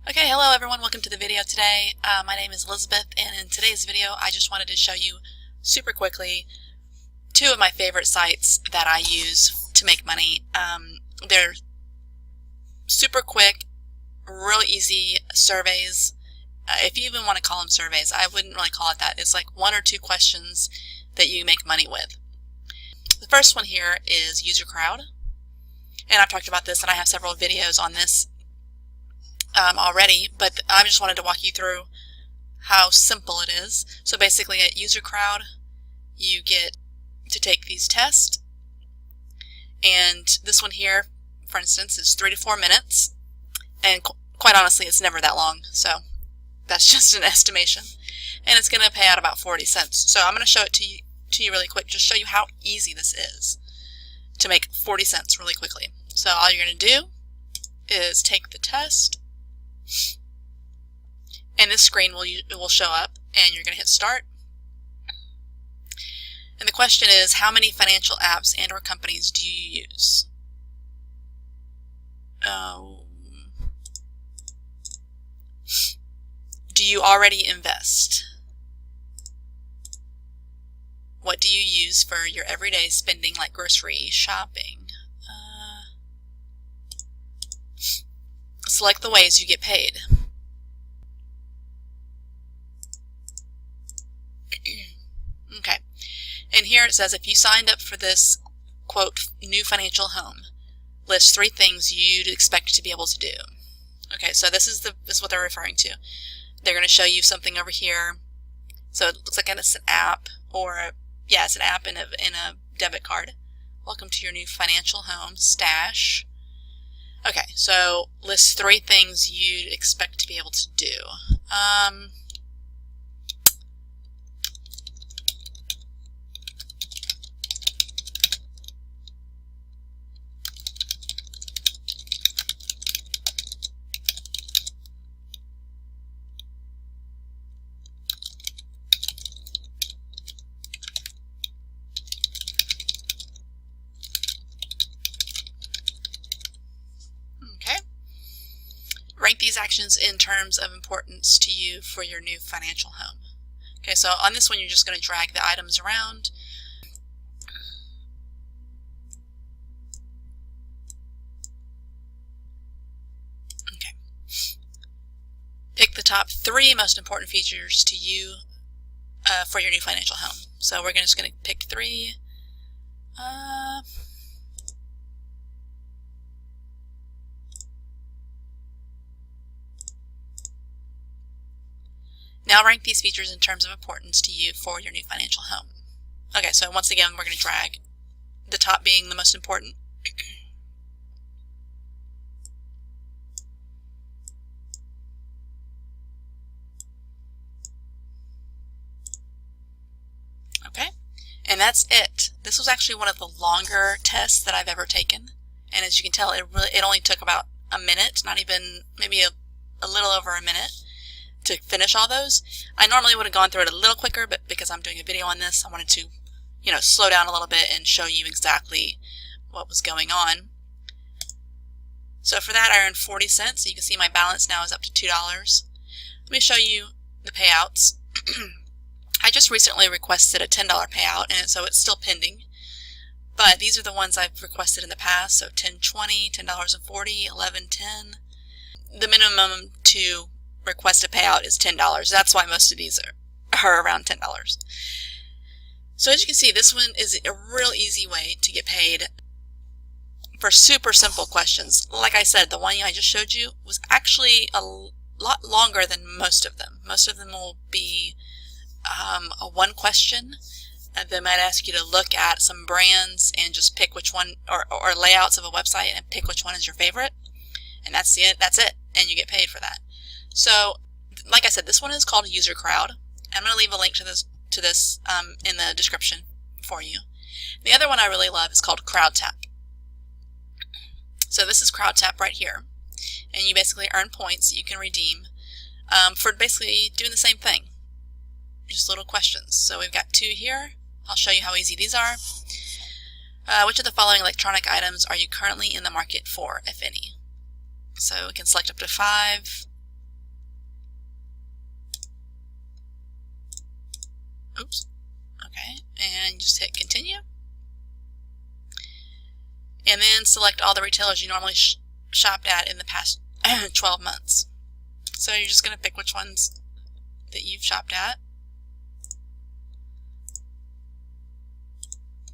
Okay, hello everyone, welcome to the video today. My name is Elizabeth, and in today's video I just wanted to show you super quickly two of my favorite sites that I use to make money. They're super quick, real easy surveys. If you even want to call them surveys, I wouldn't really call it that. It's like one or two questions that you make money with. The first one here is UserCrowd, and I've talked about this and I have several videos on this already, but I just wanted to walk you through how simple it is. So basically at UserCrowd you get to take these tests, and this one here, for instance, is 3 to 4 minutes, and quite honestly it's never that long, so that's just an estimation, and it's going to pay out about 40 cents. So I'm going to show it to you really quick, just show you how easy this is to make 40 cents really quickly. So all you're going to do is take the test, and this screen will show up, and you're going to hit start. And the question is, how many financial apps and or companies do you use? Do you already invest? What do you use for your everyday spending, like grocery shopping? Select the ways you get paid. Okay, and here it says if you signed up for this, quote, new financial home, list 3 things you'd expect to be able to do. Okay, so this is what they're referring to. They're going to show you something over here. So it looks like it's an app, or yeah, it's an app in a debit card. Welcome to your new financial home, Stash. Okay, so list 3 things you'd expect to be able to do. Rank these actions in terms of importance to you for your new financial home. Okay, so on this one you're just going to drag the items around. Okay. Pick the top 3 most important features to you for your new financial home. So we're just going to pick 3. Now rank these features in terms of importance to you for your new financial home. Okay, so once again we're going to drag, the top being the most important. Okay, and that's it. This was actually one of the longer tests that I've ever taken, and as you can tell, it only took about a minute, not even, maybe a little over a minute to finish all those. I normally would have gone through it a little quicker, but because I'm doing a video on this, I wanted to, slow down a little bit and show you exactly what was going on. So for that I earned 40 cents. So you can see my balance now is up to $2. Let me show you the payouts. I just recently requested a $10 payout, and so it's still pending. But these are the ones I've requested in the past. So $10.20, $10.40, $11.10. The minimum to request a payout is $10. That's why most of these are around $10. So as you can see, this one is a real easy way to get paid for super simple questions. Like I said, the one I just showed you was actually a lot longer than most of them. Most of them will be a one question. They might ask you to look at some brands and just pick which one, or layouts of a website, and pick which one is your favorite. And that's it. And you get paid for that. So, like I said, this one is called UserCrowd. I'm going to leave a link to this in the description for you. The other one I really love is called CrowdTap. So this is CrowdTap right here, and you basically earn points that you can redeem for basically doing the same thing, just little questions. So we've got 2 here. I'll show you how easy these are. Which of the following electronic items are you currently in the market for, if any? So we can select up to 5. Oops. Okay, and just hit continue. And then select all the retailers you normally shopped at in the past 12 months. So you're just going to pick which ones that you've shopped at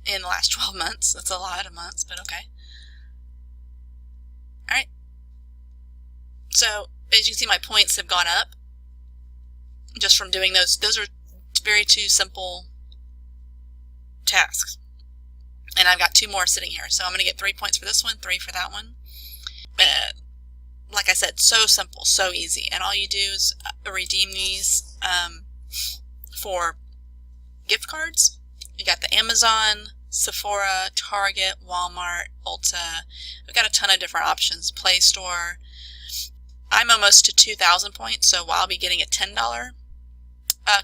in the last 12 months. That's a lot of months, but okay. Alright. So as you can see, my points have gone up just from doing those. Those are very two simple tasks. And I've got 2 more sitting here. So I'm going to get 3 points for this one, 3 for that one. But like I said, so simple, so easy. And all you do is redeem these for gift cards. You got the Amazon, Sephora, Target, Walmart, Ulta. We've got a ton of different options. Play Store. I'm almost to 2,000 points, so I'll be getting a $10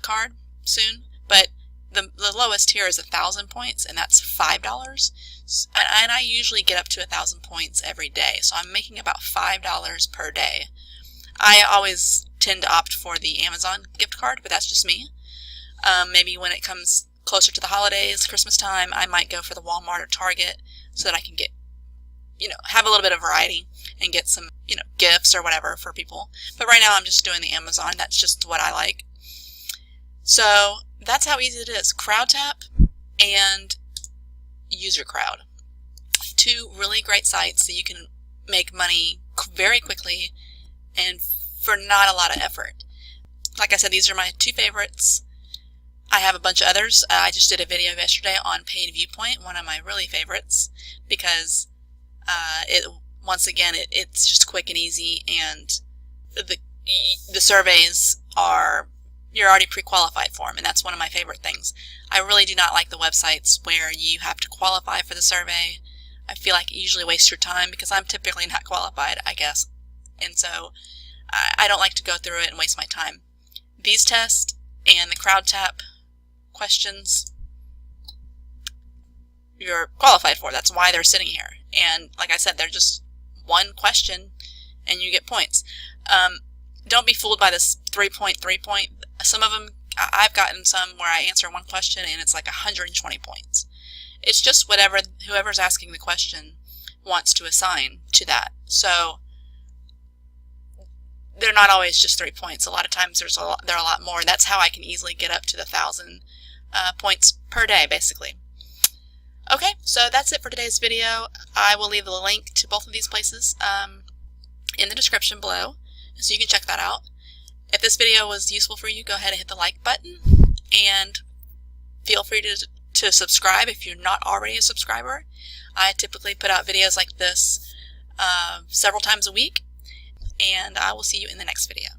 card soon. But the lowest here is 1,000 points, and that's $5. And I usually get up to 1,000 points every day, so I'm making about $5 per day. I always tend to opt for the Amazon gift card, but that's just me. Maybe when it comes closer to the holidays, Christmas time, I might go for the Walmart or Target so that I can get, have a little bit of variety and get some, gifts or whatever for people. But right now I'm just doing the Amazon. That's just what I like. So that's how easy it is. CrowdTap and UserCrowd. 2 really great sites that you can make money very quickly and for not a lot of effort. Like I said, these are my 2 favorites. I have a bunch of others. I just did a video yesterday on Paid Viewpoint, one of my really favorites, because once again, it's just quick and easy, and the surveys are, you're already pre-qualified for them, and that's one of my favorite things. I really do not like the websites where you have to qualify for the survey. I feel like it usually wastes your time because I'm typically not qualified, I guess. And so I don't like to go through it and waste my time. These tests and the CrowdTap questions, you're qualified for. That's why they're sitting here. And like I said, they're just 1 question and you get points. Don't be fooled by this 3-point. Some of them, I've gotten some where I answer 1 question and it's like 120 points. It's just whoever's asking the question wants to assign to that. So they're not always just 3 points. A lot of times there are a lot more. That's how I can easily get up to the 1,000 points per day, basically. Okay, so that's it for today's video. I will leave the link to both of these places in the description below, so you can check that out. If this video was useful for you, go ahead and hit the like button, and feel free to subscribe if you're not already a subscriber. I typically put out videos like this several times a week, and I will see you in the next video.